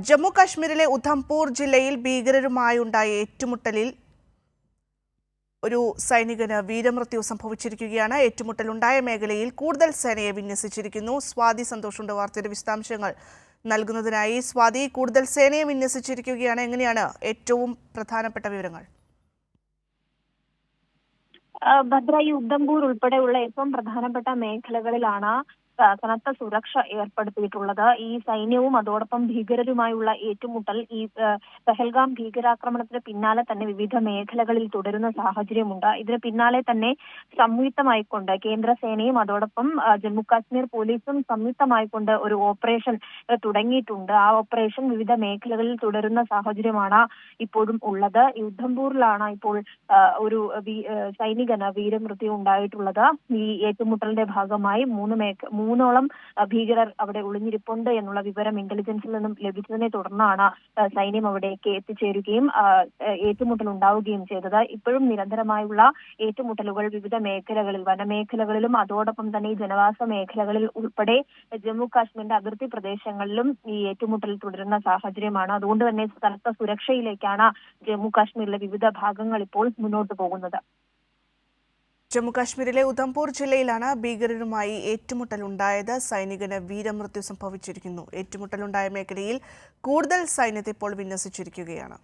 ജമ്മു കാശ്മീരിലെ ഉധംപൂർ ജില്ലയിൽ ഭീകരരുമായുണ്ടായ ഏറ്റുമുട്ടലിൽ ഒരു സൈനികന് വീരമൃത്യു സംഭവിച്ചിരിക്കുകയാണ്. ഏറ്റുമുട്ടലുണ്ടായ മേഖലയിൽ കൂടുതൽ സേനയെ വിന്യസിച്ചിരിക്കുന്നു. സ്വാതി സന്തോഷുണ്ട് വാർത്തയുടെ വിശദാംശങ്ങൾ നൽകുന്നതിനായി. സ്വാതി, കൂടുതൽ സേനയെ വിന്യസിച്ചിരിക്കുകയാണ്. എങ്ങനെയാണ് ഏറ്റവും പ്രധാനപ്പെട്ട വിവരങ്ങൾ? ഭദ്ര, ഈ ഉധംപൂർ ഉൾപ്പെടെയുള്ള ഏറ്റവും പ്രധാനപ്പെട്ട മേഖലകളിലാണ് കനത്ത സുരക്ഷ ഏർപ്പെടുത്തിയിട്ടുള്ളത്. ഈ സൈന്യവും അതോടൊപ്പം ഭീകരരുമായുള്ള ഏറ്റുമുട്ടൽ ഈ പഹൽഗാം ഭീകരാക്രമണത്തിന് പിന്നാലെ തന്നെ വിവിധ മേഖലകളിൽ തുടരുന്ന സാഹചര്യമുണ്ട്. ഇതിന് പിന്നാലെ തന്നെ സംയുക്തമായിക്കൊണ്ട് കേന്ദ്രസേനയും അതോടൊപ്പം ജമ്മു കാശ്മീർ പോലീസും സംയുക്തമായിക്കൊണ്ട് ഒരു ഓപ്പറേഷൻ തുടങ്ങിയിട്ടുണ്ട്. ആ ഓപ്പറേഷൻ വിവിധ മേഖലകളിൽ തുടരുന്ന സാഹചര്യമാണ് ഇപ്പോഴും ഉള്ളത്. ഈ ഉധംപൂരിലാണ് ഇപ്പോൾ ഒരു സൈനികന് വീരമൃത്യു ഉണ്ടായിട്ടുള്ളത്. ഈ ഏറ്റുമുട്ടലിന്റെ ഭാഗമായി മൂന്നോളം ഭീകരർ അവിടെ ഒളിഞ്ഞിരിപ്പുണ്ട് എന്നുള്ള വിവരം ഇന്റലിജൻസിൽ നിന്നും ലഭിച്ചതിനെ തുടർന്നാണ് സൈന്യം അവിടേക്ക് എത്തിച്ചേരുകയും ഏറ്റുമുട്ടൽ ഉണ്ടാവുകയും ചെയ്തത്. ഇപ്പോഴും നിരന്തരമായുള്ള ഏറ്റുമുട്ടലുകൾ വിവിധ മേഖലകളിൽ, വനമേഖലകളിലും അതോടൊപ്പം തന്നെ ഈ ജനവാസ മേഖലകളിൽ ഉൾപ്പെടെ ജമ്മു കാശ്മീരിന്റെ അതിർത്തി പ്രദേശങ്ങളിലും ഈ ഏറ്റുമുട്ടൽ തുടരുന്ന സാഹചര്യമാണ്. അതുകൊണ്ട് തന്നെ കനത്ത സുരക്ഷയിലേക്കാണ് ജമ്മു കാശ്മീരിലെ വിവിധ ഭാഗങ്ങൾ ഇപ്പോൾ മുന്നോട്ട് പോകുന്നത്. ജമ്മു കാശ്മീരിലെ ഉധംപൂർ ജില്ലയിലാണ് ഭീകരരുമായി ഏറ്റുമുട്ടലുണ്ടായത്. സൈനികന് വീരമൃത്യു സംഭവിച്ചിരിക്കുന്നു. ഏറ്റുമുട്ടലുണ്ടായ മേഖലയിൽ കൂടുതൽ സൈന്യത്തെ ഇപ്പോൾ വിന്യസിച്ചിരിക്കുകയാണ്.